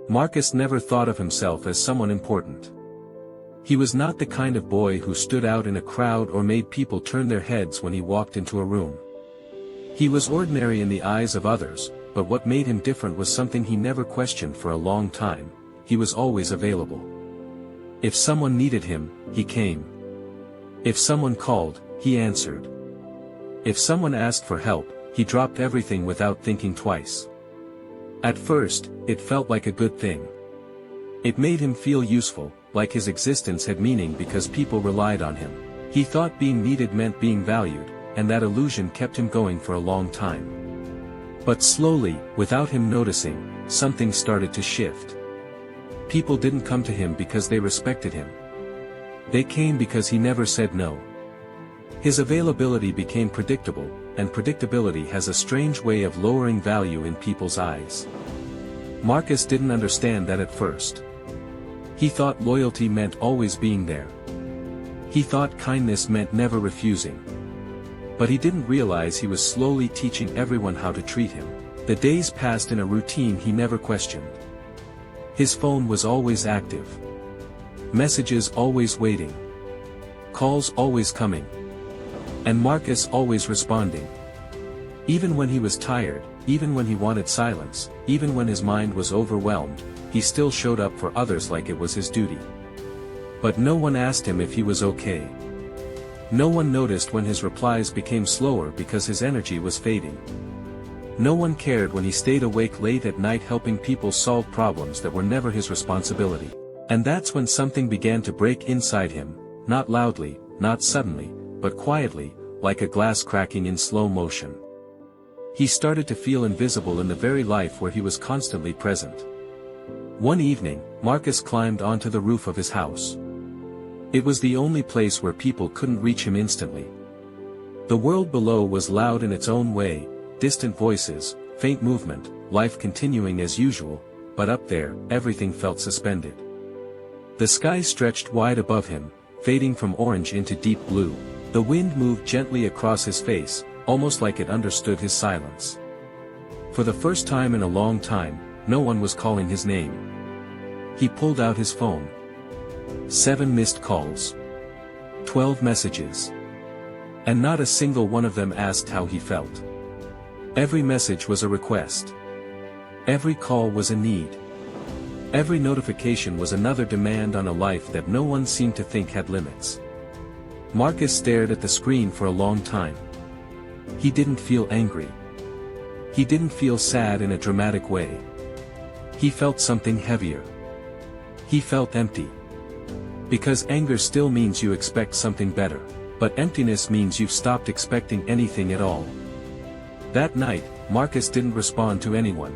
Marcus never thought of himself as someone important. He was not the kind of boy who stood out in a crowd or made people turn their heads when he walked into a room. He was ordinary in the eyes of others, but what made him different was something he never questioned for a long time: he was always available. If someone needed him, he came. If someone called, he answered. If someone asked for help, he dropped everything without thinking twice. At first, it felt like a good thing. It made him feel useful, like his existence had meaning because people relied on him. He thought being needed meant being valued, and that illusion kept him going for a long time. But slowly, without him noticing, something started to shift. People didn't come to him because they respected him. They came because he never said no. His availability became predictable, and predictability has a strange way of lowering value in people's eyes. Marcus didn't understand that at first. He thought loyalty meant always being there. He thought kindness meant never refusing. But he didn't realize he was slowly teaching everyone how to treat him. The days passed in a routine he never questioned. His phone was always active. Messages always waiting. Calls always coming. And Marcus always responding. Even when he was tired, even when he wanted silence, even when his mind was overwhelmed, he still showed up for others like it was his duty. But no one asked him if he was okay. No one noticed when his replies became slower because his energy was fading. No one cared when he stayed awake late at night helping people solve problems that were never his responsibility. And that's when something began to break inside him, not loudly, not suddenly, but quietly, like a glass cracking in slow motion. He started to feel invisible in the very life where he was constantly present. One evening, Marcus climbed onto the roof of his house. It was the only place where people couldn't reach him instantly. The world below was loud in its own way, distant voices, faint movement, life continuing as usual, but up there, everything felt suspended. The sky stretched wide above him, fading from orange into deep blue. The wind moved gently across his face, almost like it understood his silence. For the first time in a long time, no one was calling his name. He pulled out his phone. 7 missed calls. 12 messages. And not a single one of them asked how he felt. Every message was a request. Every call was a need. Every notification was another demand on a life that no one seemed to think had limits. Marcus stared at the screen for a long time. He didn't feel angry. He didn't feel sad in a dramatic way. He felt something heavier. He felt empty. Because anger still means you expect something better, but emptiness means you've stopped expecting anything at all. That night, Marcus didn't respond to anyone.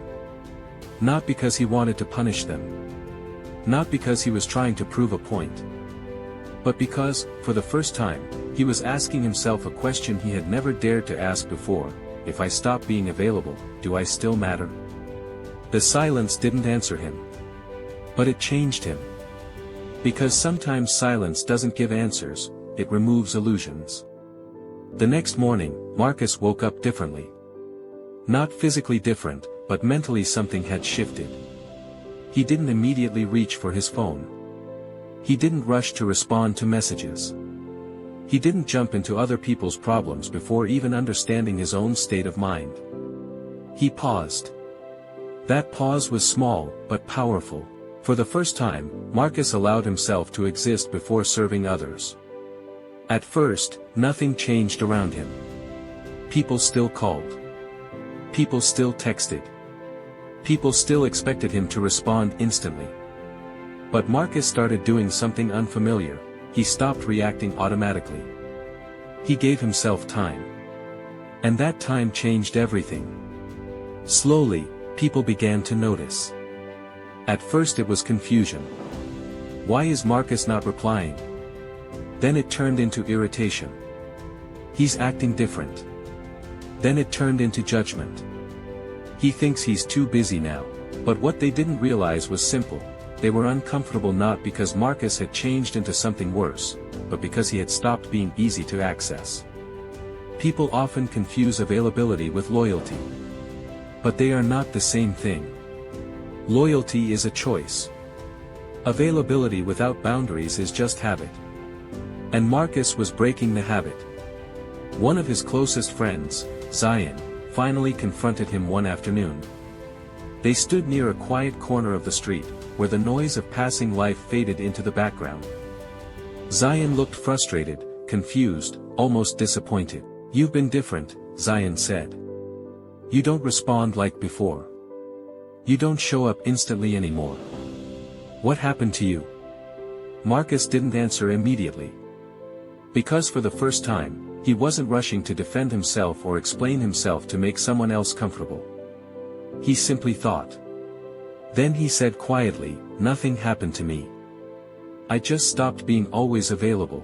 Not because he wanted to punish them. Not because he was trying to prove a point. But because, for the first time, he was asking himself a question he had never dared to ask before: if I stop being available, do I still matter? The silence didn't answer him. But it changed him. Because sometimes silence doesn't give answers, it removes illusions. The next morning, Marcus woke up differently. Not physically different, but mentally something had shifted. He didn't immediately reach for his phone. He didn't rush to respond to messages. He didn't jump into other people's problems before even understanding his own state of mind. He paused. That pause was small, but powerful. For the first time, Marcus allowed himself to exist before serving others. At first, nothing changed around him. People still called. People still texted. People still expected him to respond instantly. But Marcus started doing something unfamiliar. He stopped reacting automatically. He gave himself time. And that time changed everything. Slowly, people began to notice. At first it was confusion. Why is Marcus not replying? Then it turned into irritation. He's acting different. Then it turned into judgment. He thinks he's too busy now. But what they didn't realize was simple. They were uncomfortable not because Marcus had changed into something worse, but because he had stopped being easy to access. People often confuse availability with loyalty. But they are not the same thing. Loyalty is a choice. Availability without boundaries is just habit. And Marcus was breaking the habit. One of his closest friends, Zion, finally confronted him one afternoon. They stood near a quiet corner of the street, where the noise of passing life faded into the background. Zion looked frustrated, confused, almost disappointed. "You've been different," Zion said. "You don't respond like before. You don't show up instantly anymore. What happened to you?" Marcus didn't answer immediately. Because for the first time, he wasn't rushing to defend himself or explain himself to make someone else comfortable. He simply thought. Then he said quietly, "Nothing happened to me. I just stopped being always available."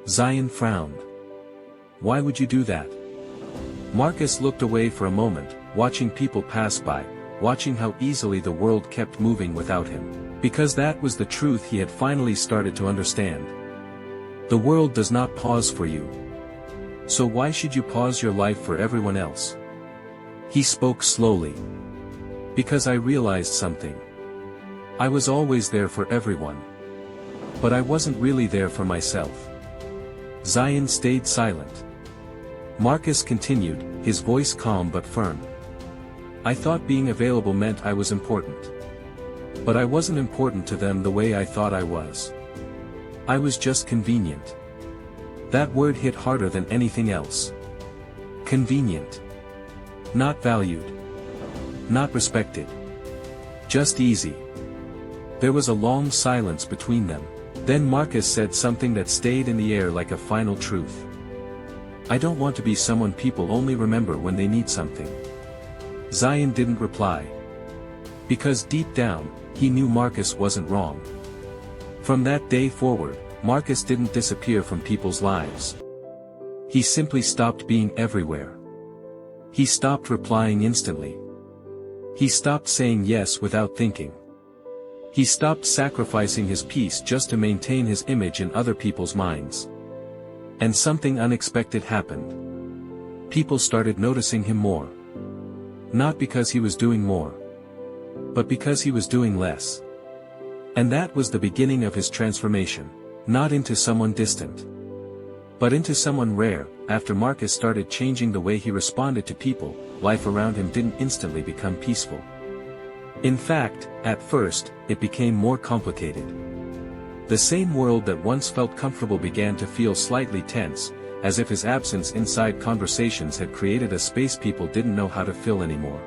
Zion frowned. "Why would you do that?" Marcus looked away for a moment, watching people pass by, watching how easily the world kept moving without him. Because that was the truth he had finally started to understand. The world does not pause for you. So why should you pause your life for everyone else? He spoke slowly. "Because I realized something. I was always there for everyone. But I wasn't really there for myself." Zion stayed silent. Marcus continued, his voice calm but firm. "I thought being available meant I was important. But I wasn't important to them the way I thought I was. I was just convenient." That word hit harder than anything else. Convenient. Not valued. Not respected. Just easy. There was a long silence between them. Then Marcus said something that stayed in the air like a final truth. "I don't want to be someone people only remember when they need something." Zion didn't reply. Because deep down, he knew Marcus wasn't wrong. From that day forward, Marcus didn't disappear from people's lives. He simply stopped being everywhere. He stopped replying instantly. He stopped saying yes without thinking. He stopped sacrificing his peace just to maintain his image in other people's minds. And something unexpected happened. People started noticing him more. Not because he was doing more, but because he was doing less. And that was the beginning of his transformation. Not into someone distant, but into someone rare. After Marcus started changing the way he responded to people, life around him didn't instantly become peaceful. In fact, at first, it became more complicated. The same world that once felt comfortable began to feel slightly tense, as if his absence inside conversations had created a space people didn't know how to fill anymore.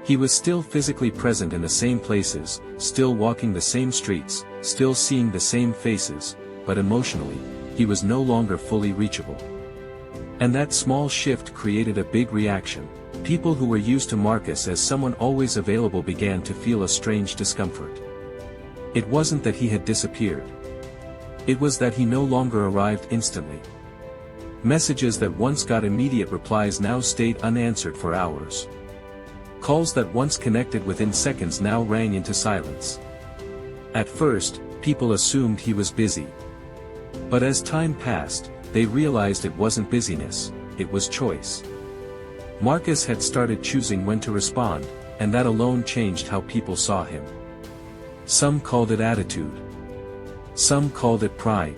He was still physically present in the same places, still walking the same streets, still seeing the same faces, but emotionally, he was no longer fully reachable. And that small shift created a big reaction. People who were used to Marcus as someone always available began to feel a strange discomfort. It wasn't that he had disappeared. It was that he no longer arrived instantly. Messages that once got immediate replies now stayed unanswered for hours. Calls that once connected within seconds now rang into silence. At first, people assumed he was busy. But as time passed, they realized it wasn't busyness, it was choice. Marcus had started choosing when to respond, and that alone changed how people saw him. Some called it attitude. Some called it pride.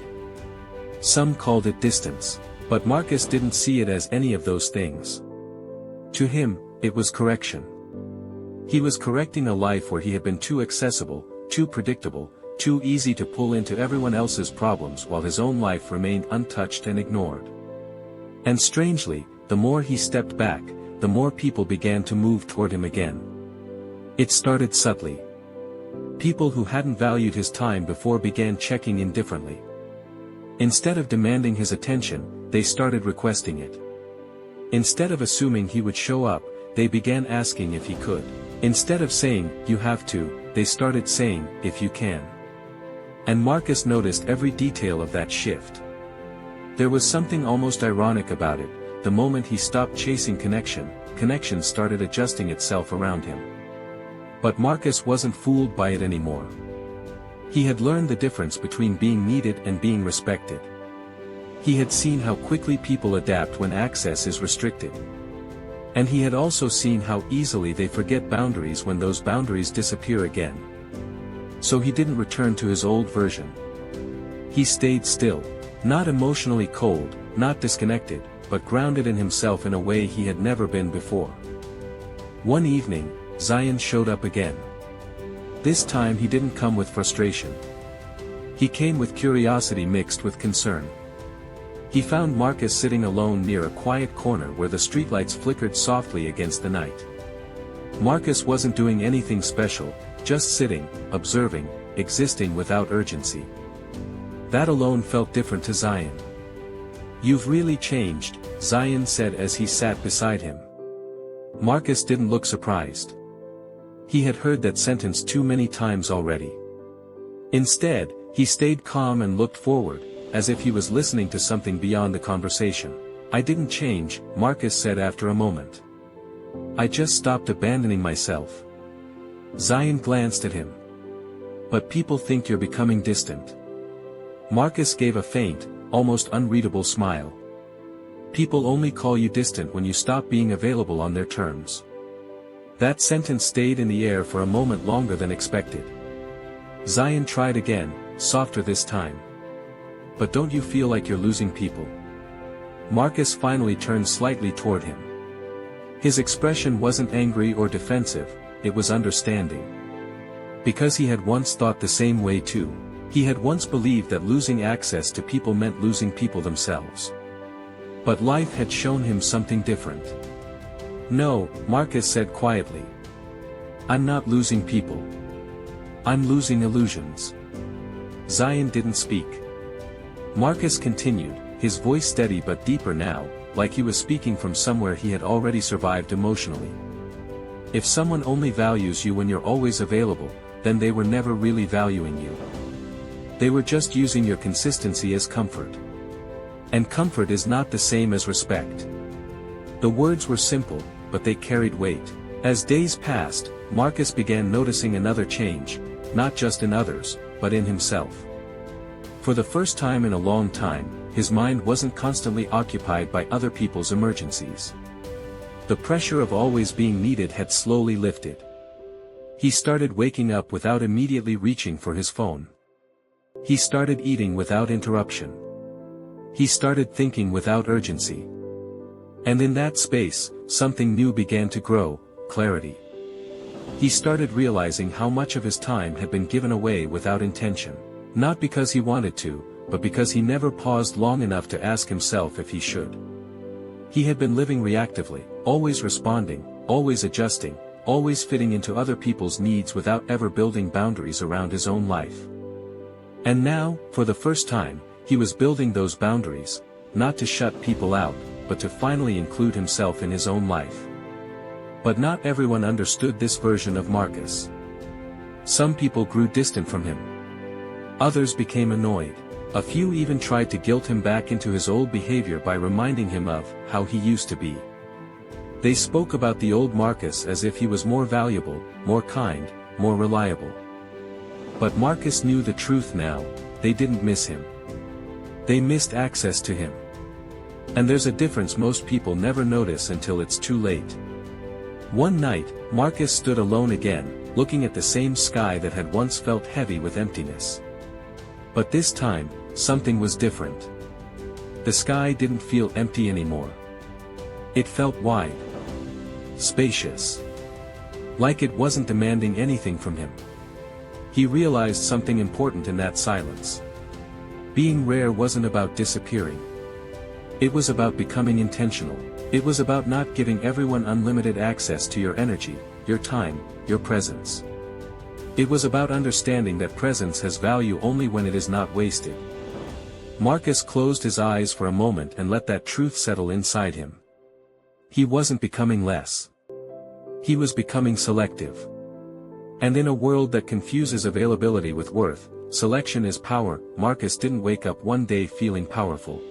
Some called it distance. But Marcus didn't see it as any of those things. To him, it was correction. He was correcting a life where he had been too accessible, too predictable, too easy to pull into everyone else's problems while his own life remained untouched and ignored. And strangely, the more he stepped back, the more people began to move toward him again. It started subtly. People who hadn't valued his time before began checking in differently. Instead of demanding his attention, they started requesting it. Instead of assuming he would show up, they began asking if he could. Instead of saying, "You have to," they started saying, "If you can." And Marcus noticed every detail of that shift. There was something almost ironic about it. The moment he stopped chasing connection, connection started adjusting itself around him. But Marcus wasn't fooled by it anymore. He had learned the difference between being needed and being respected. He had seen how quickly people adapt when access is restricted. And he had also seen how easily they forget boundaries when those boundaries disappear again. So he didn't return to his old version. He stayed still, not emotionally cold, not disconnected, but grounded in himself in a way he had never been before. One evening, Zion showed up again. This time he didn't come with frustration. He came with curiosity mixed with concern. He found Marcus sitting alone near a quiet corner where the streetlights flickered softly against the night. Marcus wasn't doing anything special, just sitting, observing, existing without urgency. That alone felt different to Zion. "You've really changed," Zion said as he sat beside him. Marcus didn't look surprised. He had heard that sentence too many times already. Instead, he stayed calm and looked forward, as if he was listening to something beyond the conversation. "I didn't change," Marcus said after a moment. "I just stopped abandoning myself." Zion glanced at him. "But people think you're becoming distant." Marcus gave a faint, almost unreadable smile. "People only call you distant when you stop being available on their terms." That sentence stayed in the air for a moment longer than expected. Zion tried again, softer this time. "But don't you feel like you're losing people?" Marcus finally turned slightly toward him. His expression wasn't angry or defensive, it was understanding. Because he had once thought the same way too. He had once believed that losing access to people meant losing people themselves. But life had shown him something different. "No," Marcus said quietly. "I'm not losing people. I'm losing illusions." Zion didn't speak. Marcus continued, his voice steady but deeper now, like he was speaking from somewhere he had already survived emotionally. "If someone only values you when you're always available, then they were never really valuing you. They were just using your consistency as comfort. And comfort is not the same as respect." The words were simple, but they carried weight. As days passed, Marcus began noticing another change, not just in others, but in himself. For the first time in a long time, his mind wasn't constantly occupied by other people's emergencies. The pressure of always being needed had slowly lifted. He started waking up without immediately reaching for his phone. He started eating without interruption. He started thinking without urgency. And in that space, something new began to grow, clarity. He started realizing how much of his time had been given away without intention. Not because he wanted to, but because he never paused long enough to ask himself if he should. He had been living reactively, always responding, always adjusting, always fitting into other people's needs without ever building boundaries around his own life. And now, for the first time, he was building those boundaries, not to shut people out, but to finally include himself in his own life. But not everyone understood this version of Marcus. Some people grew distant from him. Others became annoyed. A few even tried to guilt him back into his old behavior by reminding him of how he used to be. They spoke about the old Marcus as if he was more valuable, more kind, more reliable. But Marcus knew the truth now, they didn't miss him. They missed access to him. And there's a difference most people never notice until it's too late. One night, Marcus stood alone again, looking at the same sky that had once felt heavy with emptiness. But this time, something was different. The sky didn't feel empty anymore. It felt wide. Spacious. Like it wasn't demanding anything from him. He realized something important in that silence. Being rare wasn't about disappearing. It was about becoming intentional. It was about not giving everyone unlimited access to your energy, your time, your presence. It was about understanding that presence has value only when it is not wasted. Marcus closed his eyes for a moment and let that truth settle inside him. He wasn't becoming less. He was becoming selective. And in a world that confuses availability with worth, selection is power. Marcus didn't wake up one day feeling powerful.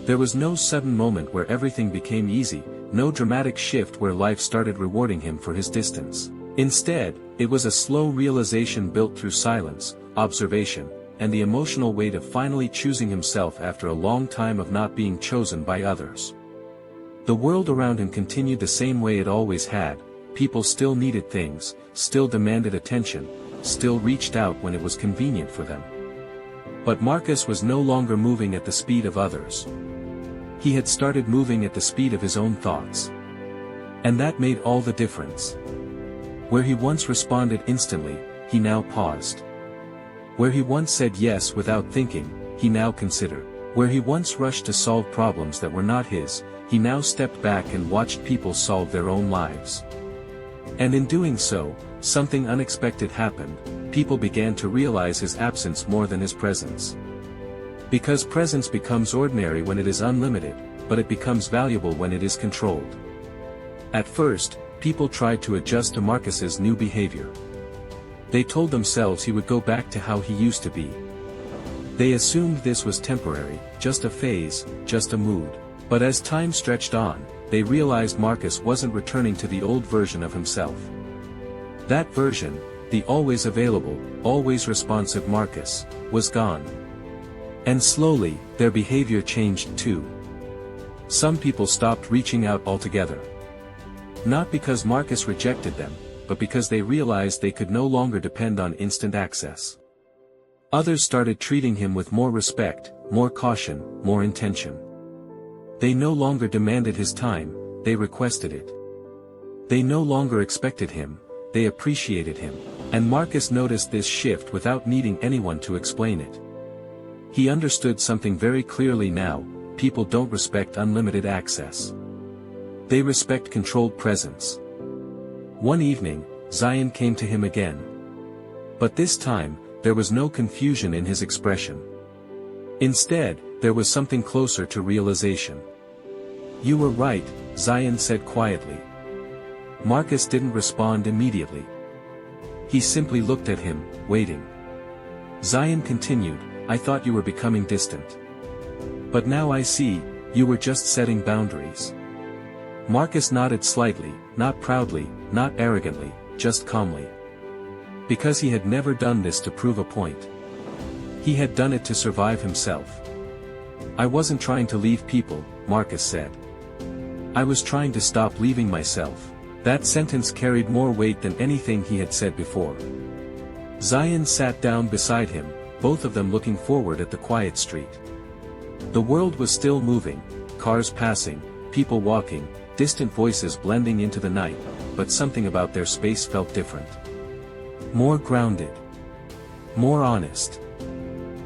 There was no sudden moment where everything became easy, no dramatic shift where life started rewarding him for his distance. Instead, it was a slow realization built through silence, observation, and the emotional weight of finally choosing himself after a long time of not being chosen by others. The world around him continued the same way it always had. People still needed things, still demanded attention, still reached out when it was convenient for them. But Marcus was no longer moving at the speed of others. He had started moving at the speed of his own thoughts. And that made all the difference. Where he once responded instantly, he now paused. Where he once said yes without thinking, he now considered. Where he once rushed to solve problems that were not his, he now stepped back and watched people solve their own lives. And in doing so, something unexpected happened. People began to realize his absence more than his presence. Because presence becomes ordinary when it is unlimited, but it becomes valuable when it is controlled. At first, people tried to adjust to Marcus's new behavior. They told themselves he would go back to how he used to be. They assumed this was temporary, just a phase, just a mood. But as time stretched on, they realized Marcus wasn't returning to the old version of himself. That version, the always available, always responsive Marcus, was gone. And slowly, their behavior changed too. Some people stopped reaching out altogether. Not because Marcus rejected them, but because they realized they could no longer depend on instant access. Others started treating him with more respect, more caution, more intention. They no longer demanded his time, they requested it. They no longer expected him, they appreciated him. And Marcus noticed this shift without needing anyone to explain it. He understood something very clearly now: people don't respect unlimited access. They respect controlled presence. One evening, Zion came to him again. But this time, there was no confusion in his expression. Instead, there was something closer to realization. "You were right," Zion said quietly. Marcus didn't respond immediately. He simply looked at him, waiting. Zion continued, "I thought you were becoming distant. But now I see, you were just setting boundaries." Marcus nodded slightly, not proudly, not arrogantly, just calmly. Because he had never done this to prove a point. He had done it to survive himself. "I wasn't trying to leave people," Marcus said. "I was trying to stop leaving myself." That sentence carried more weight than anything he had said before. Zion sat down beside him, both of them looking forward at the quiet street. The world was still moving, cars passing, people walking, distant voices blending into the night, but something about their space felt different. More grounded. More honest.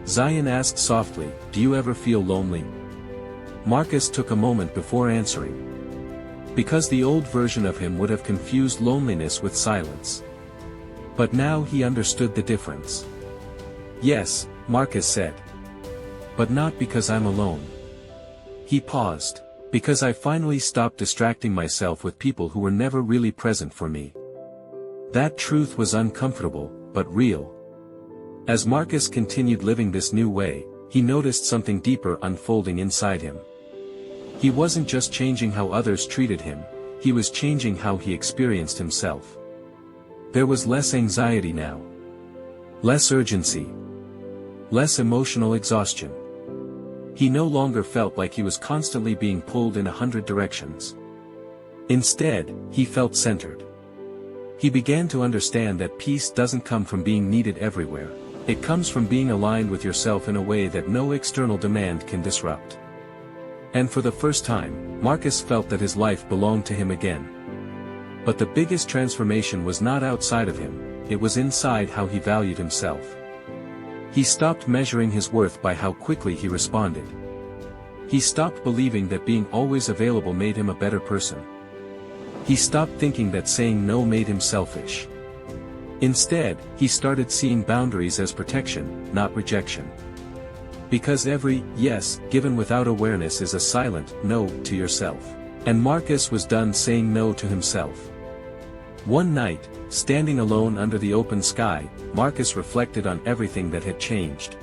Zion asked softly, "Do you ever feel lonely?" Marcus took a moment before answering. Because the old version of him would have confused loneliness with silence. But now he understood the difference. "Yes," Marcus said. "But not because I'm alone." He paused. "Because I finally stopped distracting myself with people who were never really present for me." That truth was uncomfortable, but real. As Marcus continued living this new way, he noticed something deeper unfolding inside him. He wasn't just changing how others treated him, he was changing how he experienced himself. There was less anxiety now. Less urgency. Less emotional exhaustion. He no longer felt like he was constantly being pulled in 100 directions. Instead, he felt centered. He began to understand that peace doesn't come from being needed everywhere. It comes from being aligned with yourself in a way that no external demand can disrupt. And for the first time, Marcus felt that his life belonged to him again. But the biggest transformation was not outside of him, it was inside how he valued himself. He stopped measuring his worth by how quickly he responded. He stopped believing that being always available made him a better person. He stopped thinking that saying no made him selfish. Instead, he started seeing boundaries as protection, not rejection. Because every yes given without awareness is a silent no to yourself. And Marcus was done saying no to himself. One night, standing alone under the open sky, Marcus reflected on everything that had changed.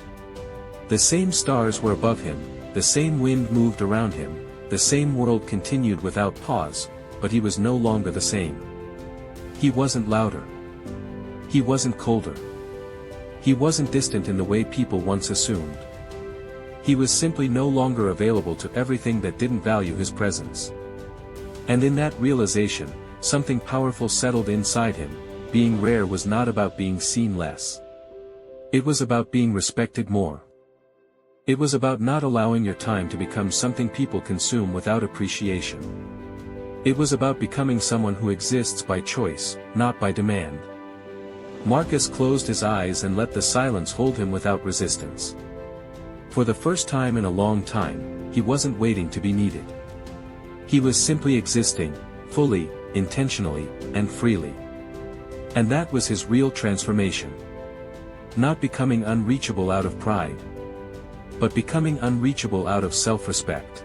The same stars were above him, the same wind moved around him, the same world continued without pause, but he was no longer the same. He wasn't louder. He wasn't colder. He wasn't distant in the way people once assumed. He was simply no longer available to everything that didn't value his presence. And in that realization, something powerful settled inside him. Being rare was not about being seen less. It was about being respected more. It was about not allowing your time to become something people consume without appreciation. It was about becoming someone who exists by choice, not by demand. Marcus closed his eyes and let the silence hold him without resistance. For the first time in a long time, he wasn't waiting to be needed. He was simply existing, fully, intentionally, and freely. And that was his real transformation. Not becoming unreachable out of pride, but becoming unreachable out of self-respect.